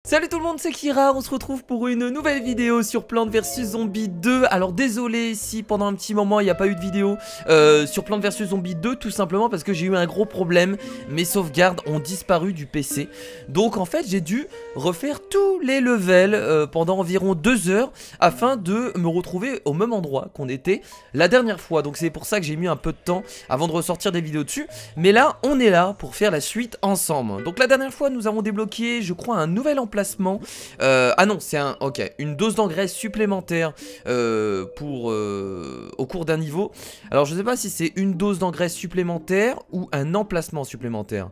Salut tout le monde, c'est Kira, on se retrouve pour une nouvelle vidéo sur Plants vs Zombies 2. Alors désolé si pendant un petit moment il n'y a pas eu de vidéo sur Plants vs Zombies 2, tout simplement parce que j'ai eu un gros problème. Mes sauvegardes ont disparu du PC. Donc en fait j'ai dû refaire tous les levels pendant environ 2 heures afin de me retrouver au même endroit qu'on était la dernière fois. Donc c'est pour ça que j'ai mis un peu de temps avant de ressortir des vidéos dessus. Mais là on est là pour faire la suite ensemble. Donc la dernière fois nous avons débloqué, je crois, un nouvel emplacement. Ah non, c'est un... Ok, une dose d'engrais supplémentaire au cours d'un niveau. Alors je sais pas si c'est une dose d'engrais supplémentaire ou un emplacement supplémentaire.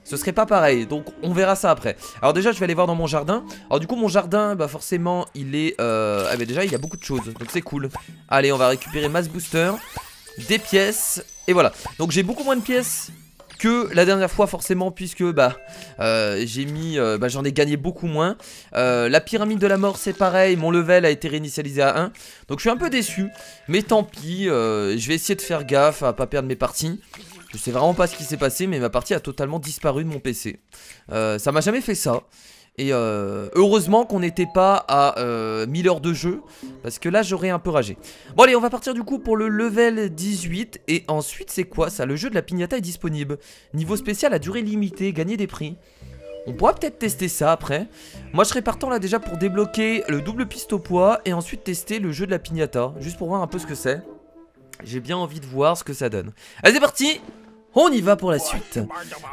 Ce serait pas pareil, donc on verra ça après. Alors déjà je vais aller voir dans mon jardin. Alors du coup mon jardin, bah forcément il est... Ah bah déjà il y a beaucoup de choses, donc c'est cool. Allez, on va récupérer Mass Booster, des pièces, et voilà. Donc j'ai beaucoup moins de pièces que la dernière fois forcément, puisque j'ai mis, j'en ai gagné beaucoup moins. La pyramide de la mort c'est pareil, mon level a été réinitialisé à 1. Donc je suis un peu déçu, mais tant pis, je vais essayer de faire gaffe à pas perdre mes parties. Je sais vraiment pas ce qui s'est passé, mais ma partie a totalement disparu de mon PC. Ça m'a jamais fait ça. Et heureusement qu'on n'était pas à 1000 heures de jeu, parce que là j'aurais un peu ragé. Bon allez, on va partir du coup pour le level 18. Et ensuite c'est quoi ça? Le jeu de la piñata est disponible. Niveau spécial à durée limitée, gagner des prix. On pourra peut-être tester ça après. Moi je serais partant là déjà pour débloquer le double piste au poids. Et ensuite tester le jeu de la piñata, juste pour voir un peu ce que c'est. J'ai bien envie de voir ce que ça donne. Allez c'est parti, on y va pour la suite.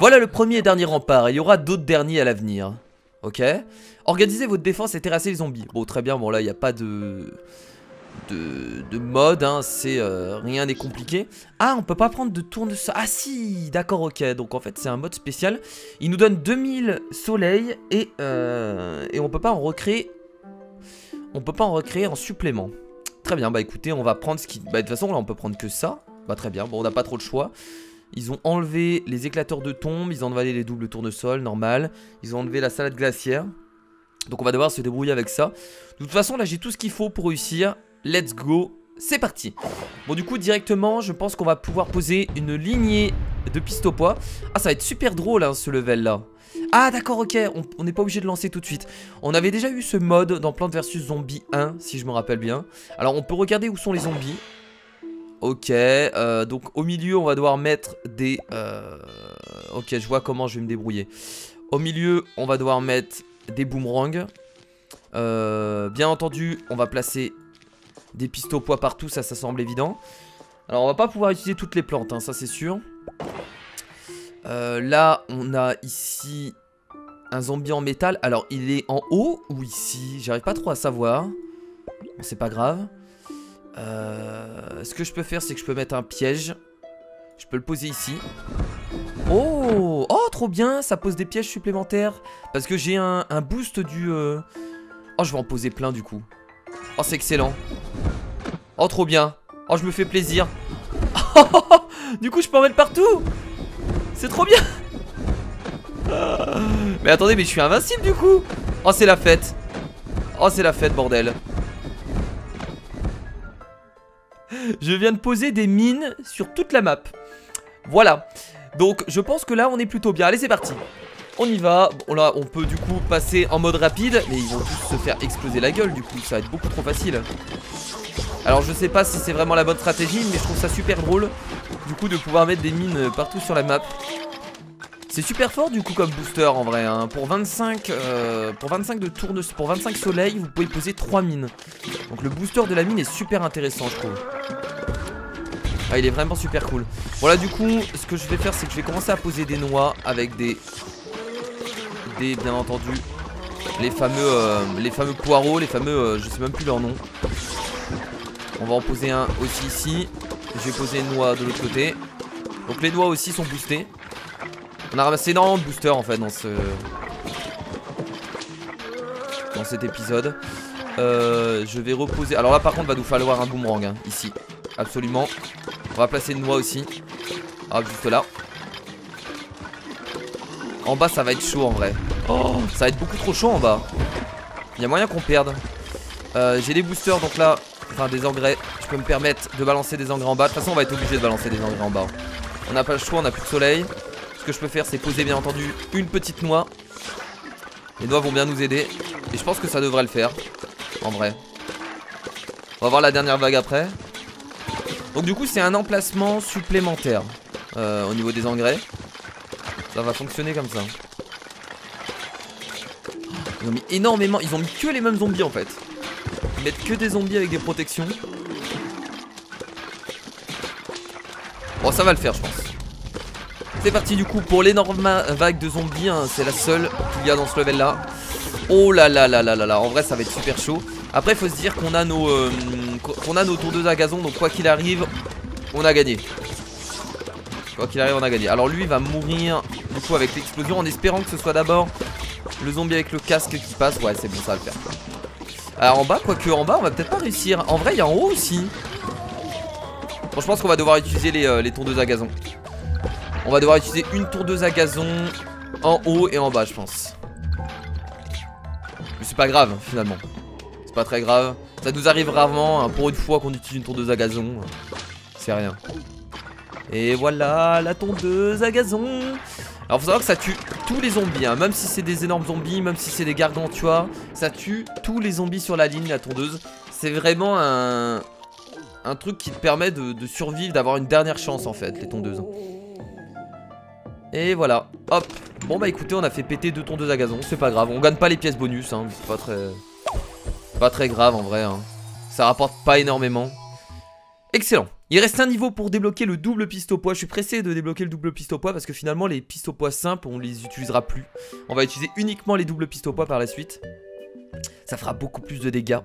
Voilà le premier et dernier rempart. Il y aura d'autres derniers à l'avenir. Ok. Organisez votre défense et terrasser les zombies. Bon très bien, bon là il n'y a pas de mode, hein, c'est rien n'est compliqué. Ah, on peut pas prendre de tournesol. Ah si, d'accord, ok. Donc en fait c'est un mode spécial. Il nous donne 2000 soleils et on peut pas en recréer. On peut pas en recréer en supplément. Très bien, bah écoutez, on va prendre ce qui... Bah de toute façon là on peut prendre que ça. Bah très bien, bon on n'a pas trop de choix. Ils ont enlevé les éclateurs de tombes, ils ont enlevé les doubles tournesols, normal. Ils ont enlevé la salade glaciaire. Donc on va devoir se débrouiller avec ça. De toute façon là j'ai tout ce qu'il faut pour réussir. Let's go, c'est parti. Bon du coup directement je pense qu'on va pouvoir poser une lignée de pistes au poids. Ah ça va être super drôle hein, ce level là. Ah d'accord, ok, on n'est pas obligé de lancer tout de suite. On avait déjà eu ce mode dans Plants vs Zombies 1 si je me rappelle bien. Alors on peut regarder où sont les zombies. Ok, donc au milieu on va devoir mettre des... Ok, je vois comment je vais me débrouiller. Au milieu on va devoir mettre des boomerangs. Bien entendu on va placer des pistes au poids partout, ça semble évident. Alors on va pas pouvoir utiliser toutes les plantes, hein, ça c'est sûr. Là on a ici un zombie en métal. Alors il est en haut ou ici? J'arrive pas trop à savoir. Bon, c'est pas grave. Ce que je peux faire c'est que je peux mettre un piège. Je peux le poser ici. Oh, oh trop bien, ça pose des pièges supplémentaires. Parce que j'ai un boost du... Oh je vais en poser plein du coup. Oh c'est excellent. Oh trop bien. Oh je me fais plaisir. Du coup je peux en mettre partout. C'est trop bien. Mais attendez, mais je suis invincible du coup. Oh c'est la fête. Oh c'est la fête bordel. Je viens de poser des mines sur toute la map. Voilà. Donc je pense que là on est plutôt bien. Allez c'est parti. On y va. Bon, là on peut du coup passer en mode rapide. Mais ils vont tous se faire exploser la gueule du coup. Ça va être beaucoup trop facile. Alors je sais pas si c'est vraiment la bonne stratégie, mais je trouve ça super drôle du coup de pouvoir mettre des mines partout sur la map. C'est super fort du coup comme booster en vrai hein. Pour 25 de tournesol, pour 25 soleils, vous pouvez poser 3 mines. Donc le booster de la mine est super intéressant je trouve. Ah il est vraiment super cool. Bon là du coup ce que je vais faire c'est que je vais commencer à poser des noix avec des bien entendu les fameux poireaux, les fameux je sais même plus leur nom. On va en poser un aussi ici. Je vais poser une noix de l'autre côté. Donc les noix aussi sont boostées. On a ramassé énormément de boosters en fait dans cet épisode. Je vais reposer. Alors là par contre va nous falloir un boomerang hein, ici. Absolument. On va placer une noix aussi. Hop, juste là. En bas ça va être chaud en vrai. Oh, ça va être beaucoup trop chaud en bas. Il y a moyen qu'on perde. J'ai des boosters donc là. Enfin des engrais. Je peux me permettre de balancer des engrais en bas. De toute façon on va être obligé de balancer des engrais en bas. On n'a pas le choix, on n'a plus de soleil. Ce que je peux faire c'est poser bien entendu une petite noix. Les noix vont bien nous aider. Et je pense que ça devrait le faire. En vrai. On va voir la dernière vague après. Donc du coup c'est un emplacement supplémentaire au niveau des engrais. Ça va fonctionner comme ça. Ils ont mis énormément. Ils ont mis que les mêmes zombies en fait. Ils mettent que des zombies avec des protections. Bon ça va le faire je pense. C'est parti du coup pour l'énorme vague de zombies hein. C'est la seule qu'il y a dans ce level là. Oh là là là là là là. En vrai ça va être super chaud. Après il faut se dire qu'on a nos tondeuses à gazon. Donc quoi qu'il arrive on a gagné. Quoi qu'il arrive on a gagné. Alors lui il va mourir du coup avec l'explosion. En espérant que ce soit d'abord le zombie avec le casque qui passe. Ouais c'est bon ça va le faire. Alors en bas, quoique en bas on va peut-être pas réussir. En vrai il y a en haut aussi. Bon je pense qu'on va devoir utiliser les tondeuses à gazon. On va devoir utiliser une tondeuse à gazon en haut et en bas je pense. Mais c'est pas grave finalement. C'est pas très grave. Ça nous arrive rarement hein, pour une fois qu'on utilise une tondeuse à gazon. C'est rien. Et voilà la tondeuse à gazon. Alors faut savoir que ça tue tous les zombies hein. Même si c'est des énormes zombies, même si c'est des gargantua, ça tue tous les zombies sur la ligne la tondeuse. C'est vraiment un truc qui te permet de survivre, d'avoir une dernière chance en fait les tondeuses. Et voilà, hop. Bon bah écoutez on a fait péter 2 tondeuses à gazon. C'est pas grave, on gagne pas les pièces bonus hein. C'est pas très grave en vrai hein. Ça rapporte pas énormément. Excellent. Il reste un niveau pour débloquer le double piste au poids. Je suis pressé de débloquer le double piste au poids parce que finalement les pistes au poids simples on les utilisera plus. On va utiliser uniquement les doubles pistes au poids par la suite. Ça fera beaucoup plus de dégâts.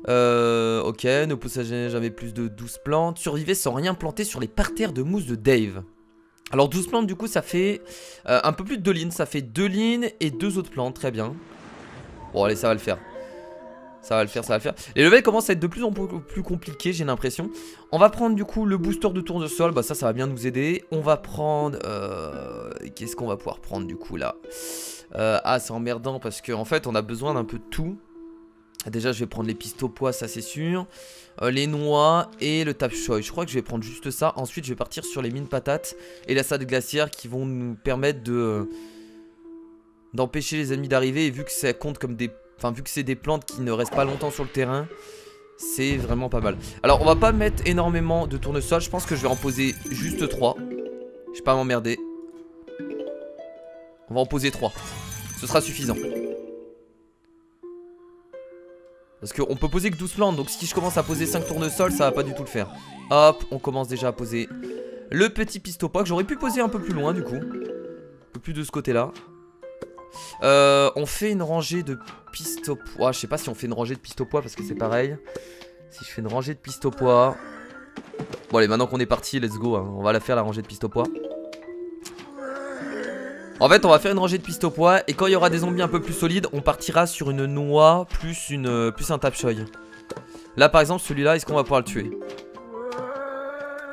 Ok, nos passagers j'avais plus de 12 plantes. Survivez sans rien planter sur les parterres de mousse de Dave. Alors 12 plantes du coup ça fait un peu plus de 2 lignes. Ça fait 2 lignes et 2 autres plantes, très bien. Bon allez ça va le faire. Ça va le faire, ça va le faire. Les levels commencent à être de plus en plus compliqués j'ai l'impression. On va prendre du coup le booster de tournesol. Bah ça va bien nous aider. On va prendre qu'est-ce qu'on va pouvoir prendre du coup là ah c'est emmerdant parce qu'en fait on a besoin d'un peu de tout. Déjà je vais prendre les pistes au poids, ça c'est sûr. Les noix et le tap choy. Je crois que je vais prendre juste ça. Ensuite je vais partir sur les mines patates et la salade glaciaire qui vont nous permettre d'empêcher les ennemis d'arriver. Et vu que ça compte comme des... Enfin vu que c'est des plantes qui ne restent pas longtemps sur le terrain, c'est vraiment pas mal. Alors on va pas mettre énormément de tournesol. Je pense que je vais en poser juste 3. Je vais pas m'emmerder. On va en poser 3. Ce sera suffisant. Parce qu'on peut poser que 12 plantes. Donc si je commence à poser 5 tournesols, ça va pas du tout le faire. Hop, on commence déjà à poser le petit pistopois que j'aurais pu poser un peu plus loin du coup. Un peu plus de ce côté là. On fait une rangée de pistopois. Je sais pas si on fait une rangée de pistopois parce que c'est pareil. Si je fais une rangée de pistopois. Bon allez, maintenant qu'on est parti, let's go hein. On va la faire la rangée de pistopois. En fait on va faire une rangée de pistes au poids. Et quand il y aura des zombies un peu plus solides, on partira sur une noix plus un tap choy. Là par exemple celui-là, est-ce qu'on va pouvoir le tuer?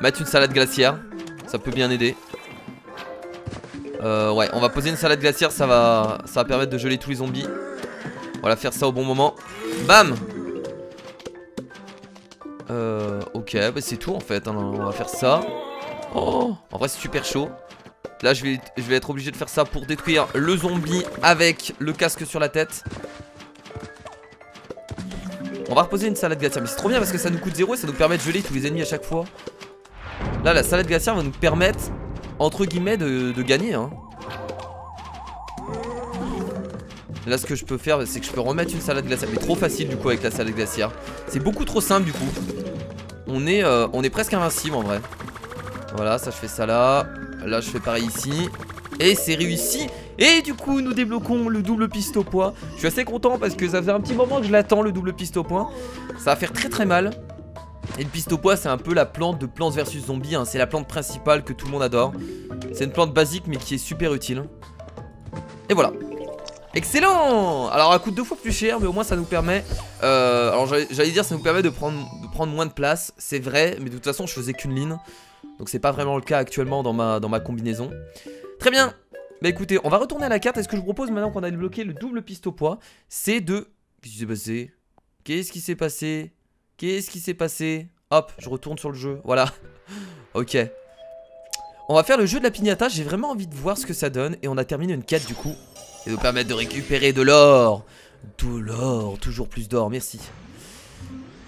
Mettre une salade glaciaire, ça peut bien aider. Ouais on va poser une salade glaciaire, ça va permettre de geler tous les zombies. On va faire ça au bon moment. Bam. Ok bah c'est tout en fait hein. On va faire ça. Oh, en vrai c'est super chaud. Là je vais être obligé de faire ça pour détruire le zombie avec le casque sur la tête. On va reposer une salade glaciaire. Mais c'est trop bien parce que ça nous coûte 0 et ça nous permet de geler tous les ennemis à chaque fois. Là la salade glaciaire va nous permettre entre guillemets de gagner hein. Là ce que je peux faire c'est que je peux remettre une salade glaciaire. Mais trop facile du coup avec la salade glaciaire. C'est beaucoup trop simple du coup. On est presque invincible en vrai. Voilà ça je fais ça là. Là je fais pareil ici. Et c'est réussi. Et du coup nous débloquons le double piste au poids. Je suis assez content parce que ça fait un petit moment que je l'attends le double piste au poids. Ça va faire très très mal. Et le piste au poids c'est un peu la plante de Plants vs Zombies hein. C'est la plante principale que tout le monde adore. C'est une plante basique mais qui est super utile. Et voilà. Excellent. Alors elle coûte 2 fois plus cher mais au moins ça nous permet alors j'allais dire ça nous permet de prendre moins de place. C'est vrai mais de toute façon je faisais qu'une ligne. Donc c'est pas vraiment le cas actuellement dans ma combinaison. Très bien. Bah écoutez on va retourner à la carte. Et ce que je vous propose maintenant qu'on a débloqué le double piste au poids, c'est de... Qu'est-ce qui s'est passé? Qu'est-ce qui s'est passé? Qu'est-ce qui s'est passé? Hop je retourne sur le jeu. Voilà. Ok. On va faire le jeu de la piñata, j'ai vraiment envie de voir ce que ça donne. Et on a terminé une quête du coup. Et nous permettre de récupérer de l'or. De l'or, toujours plus d'or, merci.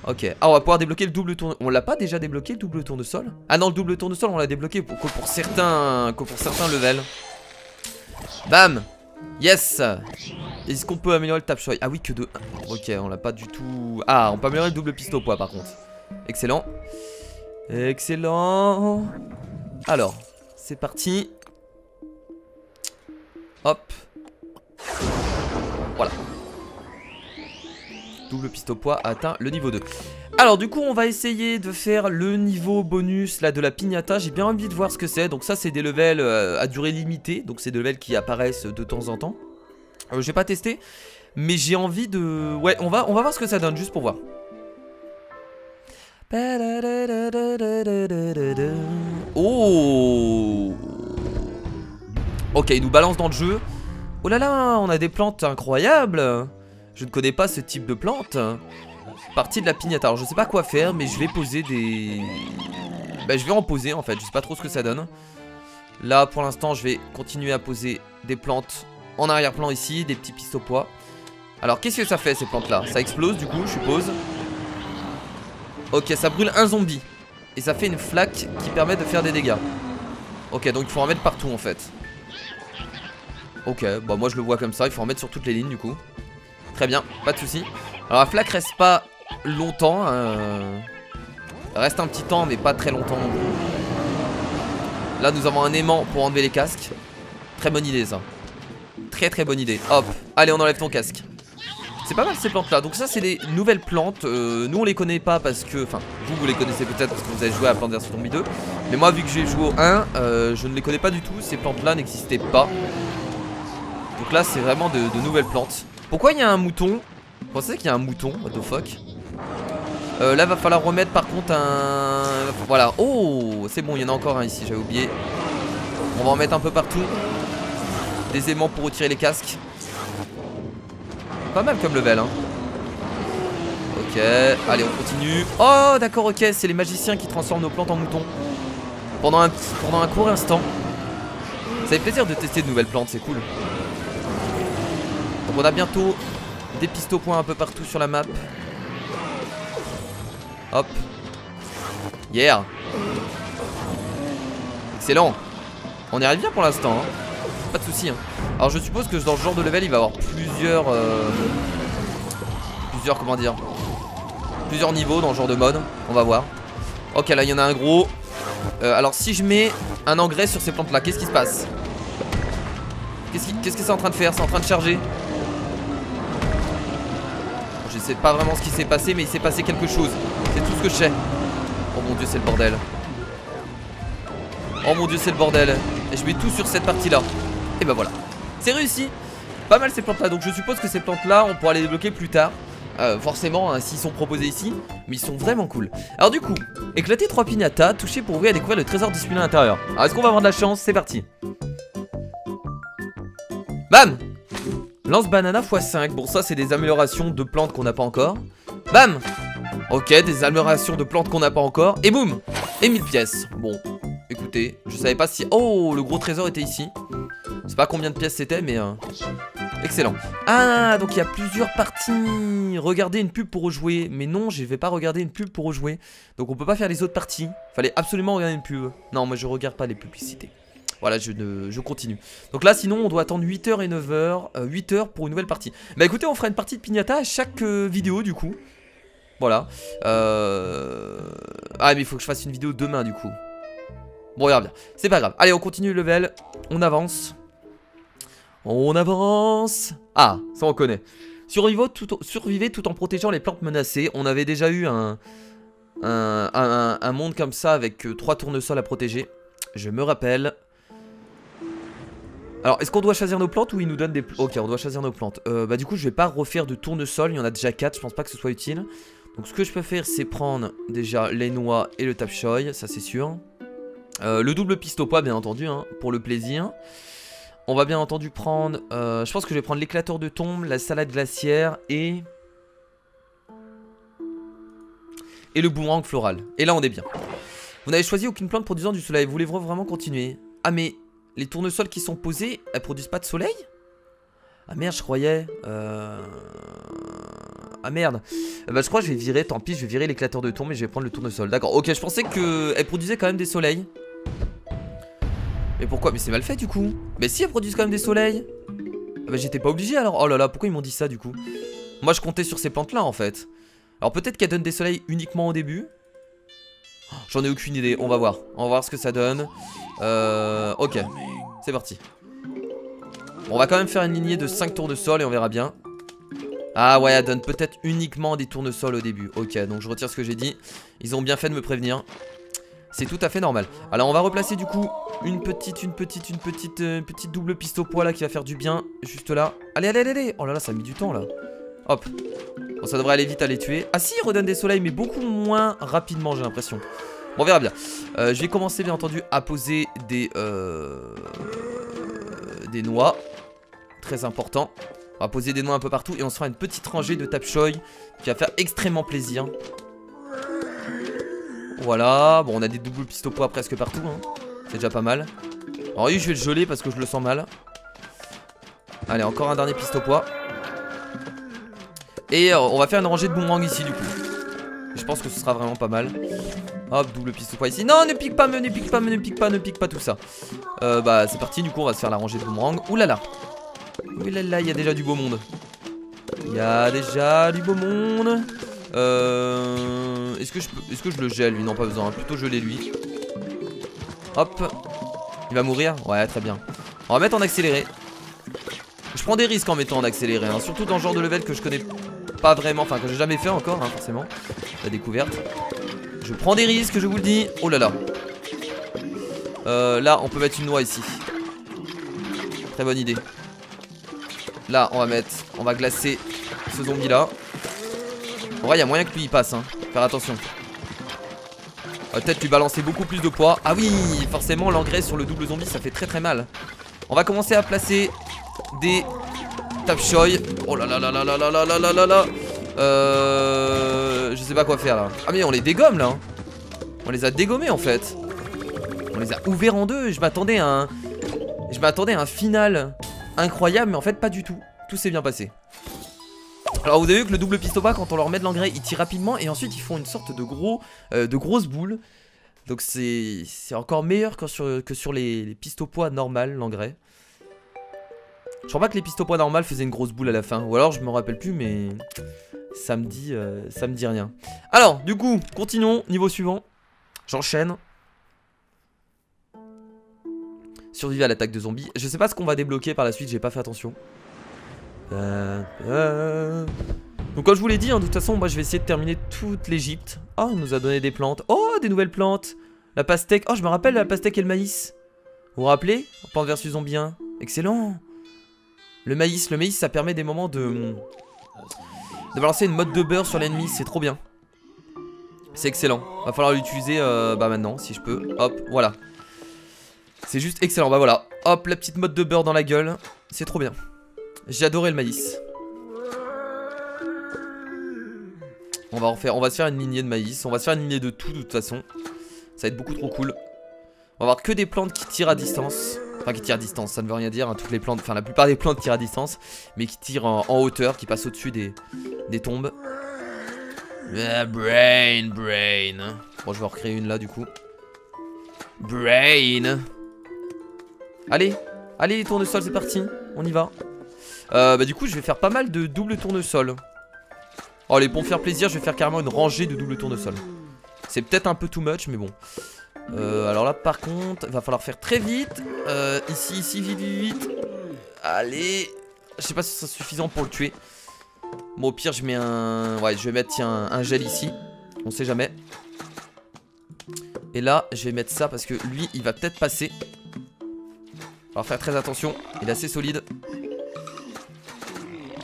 Ok, ah on va pouvoir débloquer le double tournesol. On l'a pas déjà débloqué le double tournesol? Ah non, le double tournesol on l'a débloqué pour certains levels. Bam. Yes. Est-ce qu'on peut améliorer le tap choy? Ah oui, que de 1. Ok, on l'a pas du tout. Ah, on peut améliorer le double piste au poids par contre. Excellent. Excellent. Alors, c'est parti. Hop. Voilà. Double piste au poids atteint le niveau 2. Alors du coup on va essayer de faire le niveau bonus là de la piñata. J'ai bien envie de voir ce que c'est. Donc ça c'est des levels à durée limitée. Donc c'est des levels qui apparaissent de temps en temps. J'ai pas testé, mais j'ai envie de... Ouais, on va voir ce que ça donne juste pour voir. Oh. Ok, il nous balance dans le jeu. Oh là là, on a des plantes incroyables. Je ne connais pas ce type de plante. Partie de la piñata. Alors je sais pas quoi faire, mais je vais poser des... Bah je vais en poser en fait, je sais pas trop ce que ça donne. Là pour l'instant je vais continuer à poser des plantes en arrière-plan ici, des petits pistes au poids. Alors qu'est-ce que ça fait ces plantes là? Ça explose du coup je suppose. Ok, ça brûle un zombie. Et ça fait une flaque qui permet de faire des dégâts. Ok, donc il faut en mettre partout en fait. Ok, bah moi je le vois comme ça, il faut en mettre sur toutes les lignes du coup. Très bien, pas de soucis. Alors la flaque reste pas longtemps, reste un petit temps mais pas très longtemps non plus. Là nous avons un aimant pour enlever les casques. Très bonne idée ça. Très très bonne idée. Hop, allez on enlève ton casque. C'est pas mal ces plantes là. Donc ça c'est des nouvelles plantes. Nous on les connaît pas parce que... Enfin vous les connaissez peut-être parce que vous avez joué à Plants vs Zombies 2. Mais moi vu que j'ai joué au 1 je ne les connais pas du tout. Ces plantes là n'existaient pas. Donc là c'est vraiment de nouvelles plantes. Pourquoi il y a un mouton? Vous pensez qu'il y a un mouton? What the fuck? Là va falloir remettre par contre un... Voilà. Oh c'est bon, il y en a encore un ici, j'avais oublié. On va en mettre un peu partout. Des aimants pour retirer les casques. Pas mal comme level hein. Ok, allez on continue. Oh d'accord, ok, c'est les magiciens qui transforment nos plantes en moutons. Pendant un court instant. Ça fait plaisir de tester de nouvelles plantes, c'est cool. Donc on a bientôt des pistes au point un peu partout sur la map. Hop. Yeah. Excellent. On y arrive bien pour l'instant hein. Pas de soucis hein. Alors je suppose que dans ce genre de level il va y avoir plusieurs comment dire, plusieurs niveaux dans ce genre de mode. On va voir. Ok là il y en a un gros. Alors si je mets un engrais sur ces plantes là, qu'est-ce qui se passe? Qu'est-ce que c'est en train de faire? C'est en train de charger. Je sais pas vraiment ce qui s'est passé, mais il s'est passé quelque chose. C'est tout ce que je sais. Oh mon dieu c'est le bordel. Oh mon dieu c'est le bordel. Et je mets tout sur cette partie là. Et bah voilà, c'est réussi. Pas mal ces plantes là. Donc je suppose que ces plantes là on pourra les débloquer plus tard. Forcément hein, s'ils sont proposés ici. Mais ils sont vraiment cool. Alors du coup, éclater 3 piñatas, toucher pour ouvrir et découvrir le trésor dissimulé à l'intérieur. Alors est-ce qu'on va avoir de la chance? C'est parti. Bam. Lance banana x5. Bon ça c'est des améliorations de plantes qu'on n'a pas encore. Bam. Ok, des améliorations de plantes qu'on n'a pas encore. Et boum. Et 1000 pièces. Bon, écoutez, je savais pas si... Oh, le gros trésor était ici. Je sais pas combien de pièces c'était mais... Excellent. Ah, donc il y a plusieurs parties. Regardez une pub pour rejouer. Mais non, je vais pas regarder une pub pour rejouer. Donc on peut pas faire les autres parties. Fallait absolument regarder une pub. Non, moi je regarde pas les publicités. Voilà, je continue. Donc là, sinon, on doit attendre 8h et 9h. 8h pour une nouvelle partie. Bah écoutez, on fera une partie de piñata à chaque vidéo du coup. Voilà. Ah, mais il faut que je fasse une vidéo demain du coup. Bon, on verra bien. C'est pas grave. Allez, on continue le level. On avance. On avance. Ah, ça on connaît. Survivez tout en protégeant les plantes menacées. On avait déjà eu un monde comme ça avec 3 tournesols à protéger. Je me rappelle. Alors, est-ce qu'on doit choisir nos plantes ou il nous donne des... Ok, on doit choisir nos plantes. Bah du coup, je vais pas refaire de tournesol. Il y en a déjà 4, je pense pas que ce soit utile. Donc ce que je peux faire, c'est prendre déjà les noix et le tap choy, ça c'est sûr. Le double piste au poids, bien entendu, hein, pour le plaisir. On va bien entendu prendre... je pense que je vais prendre l'éclateur de tombe, la salade glaciaire et le boomerang floral. Et là, on est bien. Vous n'avez choisi aucune plante produisant du soleil. Voulez-vous vraiment continuer? Ah mais les tournesols qui sont posés, elles produisent pas de soleil? Ah merde, je croyais. Ah merde. Bah je crois que je vais virer, tant pis, je vais virer l'éclateur de tour, mais je vais prendre le tournesol. D'accord, ok, je pensais qu'elles produisaient quand même des soleils. Mais pourquoi? Mais c'est mal fait du coup. Mais si, elles produisent quand même des soleils. Ah bah j'étais pas obligé alors. Oh là là, pourquoi ils m'ont dit ça du coup? Moi je comptais sur ces plantes là en fait. Alors peut-être qu'elles donnent des soleils uniquement au début. Oh, j'en ai aucune idée, on va voir. On va voir ce que ça donne. Ok, c'est parti. Bon, on va quand même faire une lignée de 5 tournesols et on verra bien. Ah ouais, elle donne peut-être uniquement des tournesols au début. Ok, donc je retire ce que j'ai dit. Ils ont bien fait de me prévenir. C'est tout à fait normal. Alors on va replacer du coup une petite double piste au poids là qui va faire du bien. Juste là. Allez, allez, allez, allez. Oh là là, ça a mis du temps là. Hop. Bon, ça devrait aller vite à les tuer. Ah si, il redonne des soleils, mais beaucoup moins rapidement, j'ai l'impression. Bon, on verra bien. Je vais commencer bien entendu à poser des noix. Très important. On va poser des noix un peu partout et on se fera une petite rangée de tapchoy qui va faire extrêmement plaisir. Voilà, bon on a des doubles pistes au poids presque partout hein. C'est déjà pas mal. Alors oui, je vais le geler parce que je le sens mal. Allez, encore un dernier piste au poids. Et on va faire une rangée de boomerang ici du coup. Je pense que ce sera vraiment pas mal. Hop, double piste au poids ici. Non, ne pique pas, ne pique pas, ne pique pas, ne pique pas tout ça. Bah c'est parti, du coup on va se faire la rangée de boomerang. Ouh là là. Ouh là là, il y a déjà du beau monde. Il y a déjà du beau monde. Est-ce que je le gèle lui? Non, pas besoin, plutôt geler lui. Hop. Il va mourir? Ouais, très bien. On va mettre en accéléré. Je prends des risques en mettant en accéléré hein. Surtout dans le genre de level que je connais pas vraiment. Enfin que j'ai jamais fait encore hein, forcément. La découverte. Je prends des risques, je vous le dis. Oh là là. Là on peut mettre une noix ici. Très bonne idée. Là on va glacer ce zombie là. En vrai il y a moyen que lui il passe hein. Faire attention. Peut-être lui balancer beaucoup plus de poids. Ah oui, forcément l'engrais sur le double zombie ça fait très très mal. On va commencer à placer des tapchoy. Oh là là là là là là là là là là. Je sais pas quoi faire là. Ah mais on les dégomme là hein. On les a dégommés en fait. On les a ouverts en deux. Je m'attendais à un final incroyable, mais en fait pas du tout. Tout s'est bien passé. Alors vous avez vu que le double pistolet, quand on leur met de l'engrais, il tire rapidement et ensuite ils font une sorte de grosses boules. Donc c'est encore meilleur que sur les pistopois normales, l'engrais. Je crois pas que les pistopois normales faisaient une grosse boule à la fin. Ou alors je me rappelle plus, mais ça me dit rien. Alors du coup, continuons, niveau suivant. J'enchaîne. Survivre à l'attaque de zombies. Je sais pas ce qu'on va débloquer par la suite, j'ai pas fait attention. Donc comme je vous l'ai dit hein, de toute façon moi je vais essayer de terminer toute l'Egypte. Oh il nous a donné des plantes. Oh des nouvelles plantes. La pastèque. Oh je me rappelle la pastèque et le maïs. Vous vous rappelez? Plante versus zombie 1. Excellent. Le maïs ça permet des moments de balancer une mode de beurre sur l'ennemi. C'est trop bien. C'est excellent. Va falloir l'utiliser bah maintenant si je peux. Hop voilà. C'est juste excellent. Bah voilà. Hop la petite mode de beurre dans la gueule. C'est trop bien. J'ai adoré le maïs. On va se faire une lignée de maïs. On va se faire une lignée de tout de toute façon. Ça va être beaucoup trop cool. On va avoir que des plantes qui tirent à distance. Enfin qui tirent à distance, ça ne veut rien dire hein. Toutes les plantes, enfin la plupart des plantes tirent à distance. Mais qui tirent en hauteur, qui passent au-dessus des tombes. Brain. Bon je vais en recréer une là du coup. Brain. Allez les tournesols c'est parti. On y va. Bah du coup je vais faire pas mal de double tournesol. Oh allez pour me faire plaisir je vais faire carrément une rangée de double tournesol. C'est peut-être un peu too much mais bon. Alors là par contre va falloir faire très vite. Ici vite. Allez. Je sais pas si ce sera suffisant pour le tuer. Bon au pire je mets un... Ouais je vais mettre tiens un gel ici. On sait jamais. Et là je vais mettre ça parce que lui il va peut-être passer. Alors faire très attention. Il est assez solide.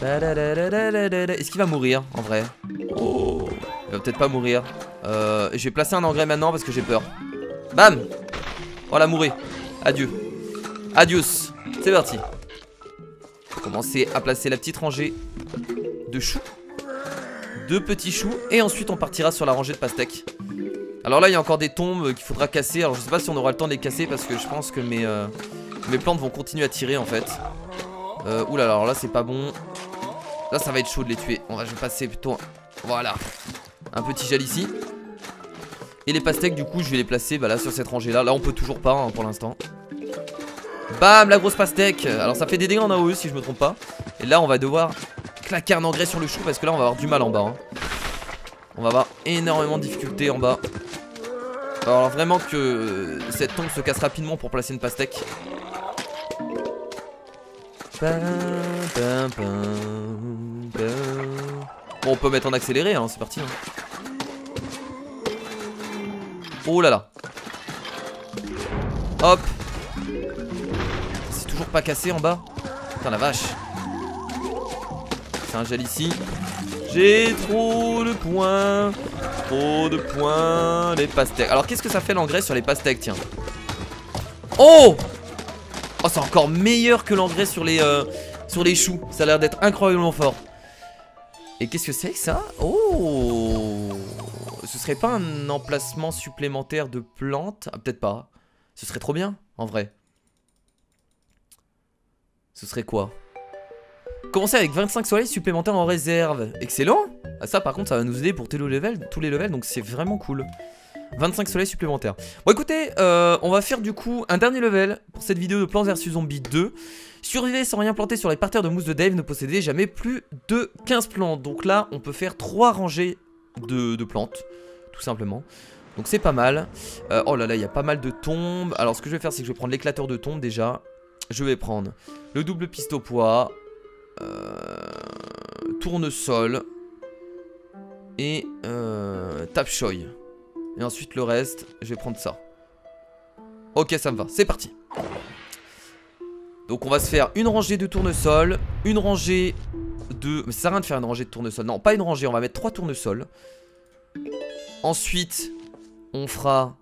Est-ce qu'il va mourir en vrai? Oh, il va peut-être pas mourir. Je vais placer un engrais maintenant parce que j'ai peur. Bam. Voilà mourir. Adieu. Adios. C'est parti. On va commencer à placer la petite rangée de choux. 2 petits choux. Et ensuite on partira sur la rangée de pastèques. Alors Alors là il y a encore des tombes qu'il faudra casser. Alors je sais pas si on aura le temps de les casser parce que je pense que mes plantes vont continuer à tirer en fait. Oula, alors là c'est pas bon. Là ça va être chaud de les tuer. Je vais passer plutôt, voilà, un petit gel ici. Et les pastèques du coup je vais les placer là sur cette rangée là. Là on peut toujours pas hein, pour l'instant. Bam, la grosse pastèque. Alors ça fait des dégâts en AOE si je me trompe pas. Et là on va devoir claquer un engrais sur le chou parce que là on va avoir du mal en bas hein. On va avoir énormément de difficultés en bas. Alors vraiment que cette tombe se casse rapidement pour placer une pastèque. Bon, on peut mettre en accéléré hein, c'est parti hein. Oh là là. Hop. C'est toujours pas cassé en bas. Putain la vache. C'est un gel ici. J'ai trop de points. Trop de points. Les pastèques. Alors qu'est-ce que ça fait l'engrais sur les pastèques, tiens. Oh. Oh c'est encore meilleur que l'engrais sur les choux. Ça a l'air d'être incroyablement fort. Et qu'est-ce que c'est que ça? Oh. Ce serait pas un emplacement supplémentaire de plantes? Ah peut-être pas. Ce serait trop bien en vrai. Ce serait quoi? Commencer avec 25 soleils supplémentaires en réserve. Excellent. Ah, ça par contre ça va nous aider pour tous les levels. Donc c'est vraiment cool. 25 soleils supplémentaires. Bon écoutez, on va faire du coup un dernier level pour cette vidéo de Plants vs Zombies 2. Survivez sans rien planter sur les parterres de mousse de Dave. Ne possédez jamais plus de 15 plantes. Donc là on peut faire 3 rangées de plantes. Tout simplement. Donc c'est pas mal. Oh là là, il y a pas mal de tombes. Alors ce que je vais faire c'est que je vais prendre l'éclateur de tombes déjà. Je vais prendre le double piste au poids, tournesol et tape-choy. Et ensuite le reste, je vais prendre ça. Ok, ça me va, c'est parti. Donc on va se faire une rangée de tournesol, une rangée de... Mais ça sert à rien de faire une rangée de tournesol. Non, pas une rangée, on va mettre 3 tournesols. Ensuite, on fera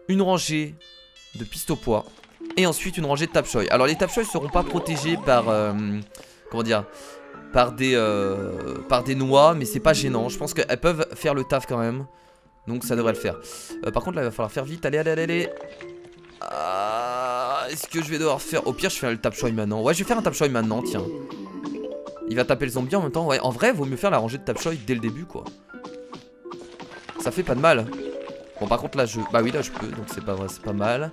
une rangée de piste au poids. Et ensuite une rangée de tape-choy. Alors les tape-choy seront pas protégés par comment dire, par des noix. Mais c'est pas gênant. Je pense qu'elles peuvent faire le taf quand même. Donc ça devrait le faire. Par contre là il va falloir faire vite. Allez, allez, allez, allez. Est-ce que je vais devoir faire... Au pire je fais le tape-choy maintenant. Ouais, je vais faire un tape-choy maintenant, tiens. Il va taper le zombie en même temps. Ouais, en vrai vaut mieux faire la rangée de tape-choy dès le début quoi. Ça fait pas de mal. Bon par contre là je... Bah oui là je peux. Donc c'est pas vrai, c'est pas mal.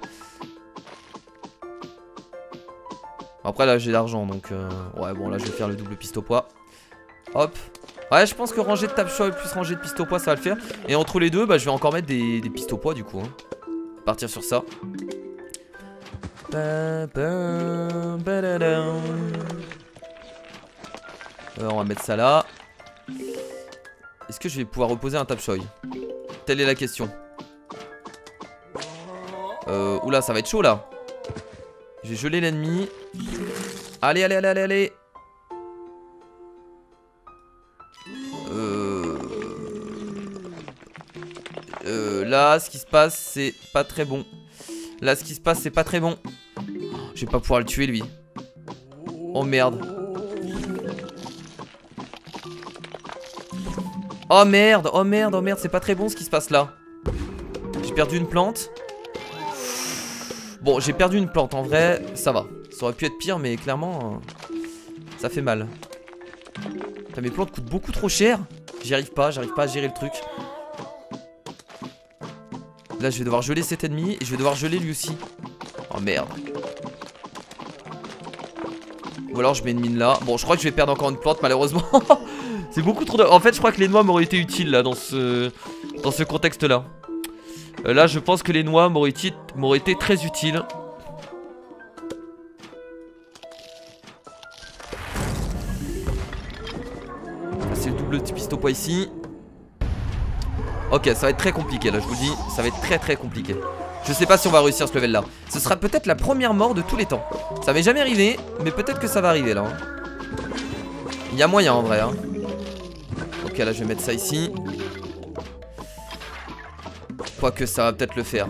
Après là j'ai l'argent donc ouais bon là je vais faire le double piste au poids. Hop. Ouais je pense que ranger de tape-choy plus ranger de piste au poids ça va le faire. Et entre les deux bah je vais encore mettre des pistes au poids du coup hein. Partir sur ça. On va mettre ça là. Est-ce que je vais pouvoir reposer un tape-choy? Telle est la question. Oula ça va être chaud là. J'ai gelé l'ennemi. Allez, allez, allez, allez, allez. Là, ce qui se passe, c'est pas très bon. Là, ce qui se passe, c'est pas très bon. Je vais pas pouvoir le tuer, lui. Oh, merde. Oh, merde, oh, merde, oh, merde. C'est pas très bon, ce qui se passe là. J'ai perdu une plante. Bon, j'ai perdu une plante, en vrai, ça va. Ça aurait pu être pire, mais clairement, ça fait mal. Putain, mes plantes coûtent beaucoup trop cher. J'arrive pas à gérer le truc. Là, je vais devoir geler cet ennemi et je vais devoir geler lui aussi. Oh merde. Ou alors je mets une mine là. Bon, je crois que je vais perdre encore une plante, malheureusement. C'est beaucoup trop de... En fait, je crois que les noix m'auraient été utiles là, dans ce contexte-là. Là, je pense que les noix m'auraient été très utiles. C'est le double piste au poids ici. Ok, ça va être très compliqué là, je vous le dis. Ça va être très très compliqué. Je sais pas si on va réussir ce level là. Ce sera peut-être la première mort de tous les temps. Ça m'est jamais arrivé, mais peut-être que ça va arriver là hein. Il y a moyen en vrai hein. Ok, là je vais mettre ça ici. Quoique ça va peut-être le faire.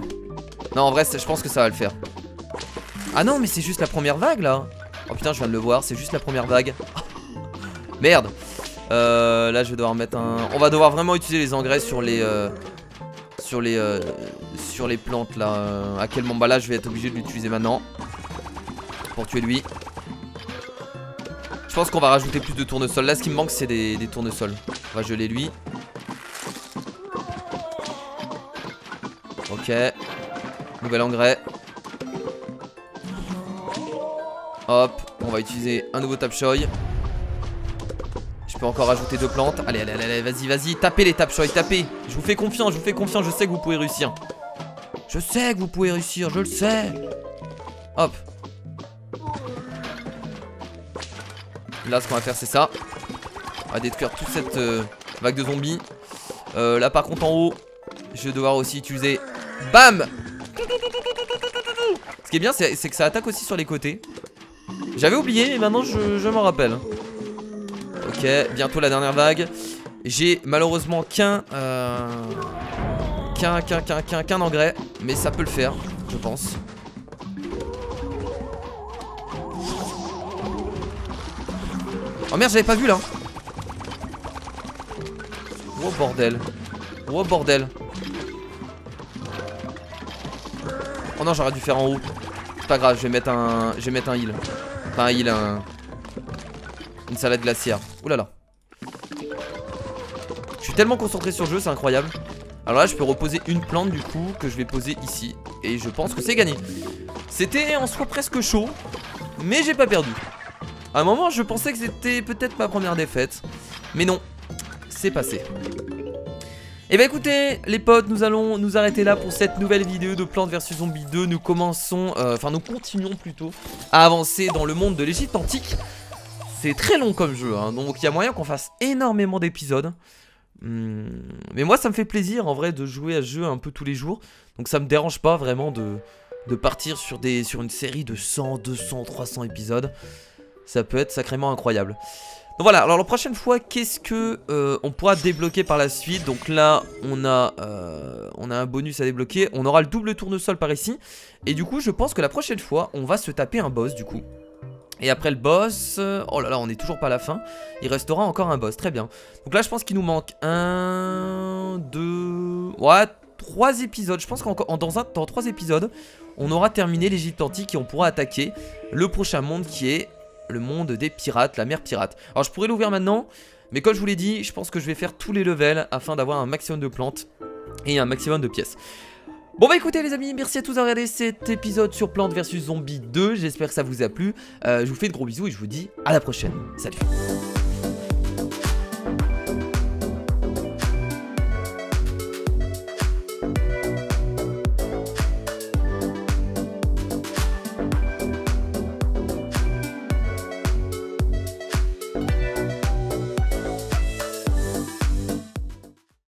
Non en vrai je pense que ça va le faire. Ah non mais c'est juste la première vague là. Oh putain je viens de le voir, c'est juste la première vague. Merde. Là je vais devoir mettre un... On va devoir vraiment utiliser les engrais sur les sur les plantes là. À quel moment? Bah là je vais être obligé de l'utiliser maintenant. Pour tuer lui. Je pense qu'on va rajouter plus de tournesols. Là ce qui me manque c'est des tournesols. On va geler lui. Ok. Nouvel engrais. Hop. On va utiliser un nouveau Tapchoy. Je peux encore rajouter 2 plantes. Allez, allez, allez, vas-y, vas-y. Tapez les Tapchoy, tapez. Je vous fais confiance, je vous fais confiance. Je sais que vous pouvez réussir. Je sais que vous pouvez réussir, je le sais. Hop. Là, ce qu'on va faire, c'est ça. On va détruire toute cette vague de zombies. Là, par contre, en haut, je vais devoir aussi utiliser. Bam! Ce qui est bien, c'est que ça attaque aussi sur les côtés. J'avais oublié, mais maintenant, je m'en rappelle. Ok, bientôt la dernière vague. J'ai malheureusement qu'un engrais, mais ça peut le faire, je pense. Oh merde, j'avais pas vu là. Oh bordel. Oh bordel. Oh non, j'aurais dû faire en haut. C'est pas grave, je vais mettre un heal. Enfin un heal, une salade glaciaire. Ouh là là. Je suis tellement concentré sur le jeu, c'est incroyable. Alors là, je peux reposer une plante du coup que je vais poser ici. Et je pense que c'est gagné. C'était en soi presque chaud, mais j'ai pas perdu. À un moment, je pensais que c'était peut-être ma première défaite. Mais non, c'est passé. Et bah écoutez les potes, nous allons nous arrêter là pour cette nouvelle vidéo de Plants vs Zombies 2. Nous commençons, nous continuons plutôt à avancer dans le monde de l'Égypte antique. C'est très long comme jeu, hein, donc il y a moyen qu'on fasse énormément d'épisodes. Mais moi ça me fait plaisir en vrai de jouer à ce jeu un peu tous les jours. Donc ça me dérange pas vraiment de partir sur une série de 100, 200, 300 épisodes. Ça peut être sacrément incroyable. Donc voilà, alors la prochaine fois, qu'est-ce que on pourra débloquer par la suite? Donc là, on a un bonus à débloquer. On aura le double tournesol par ici. Et du coup, je pense que la prochaine fois, on va se taper un boss du coup. Et après le boss, oh là là, on n'est toujours pas à la fin. Il restera encore un boss, très bien. Donc là, je pense qu'il nous manque 1, 2... Ouais, 3 épisodes. Je pense qu'en dans 3 épisodes, on aura terminé l'Égypte antique et on pourra attaquer le prochain monde qui est... le monde des pirates, la mer pirate. Alors je pourrais l'ouvrir maintenant, mais comme je vous l'ai dit, je pense que je vais faire tous les levels afin d'avoir un maximum de plantes et un maximum de pièces. Bon bah écoutez les amis, merci à tous d'avoir regardé cet épisode sur Plants vs Zombies 2. J'espère que ça vous a plu. Je vous fais de gros bisous et je vous dis à la prochaine. Salut.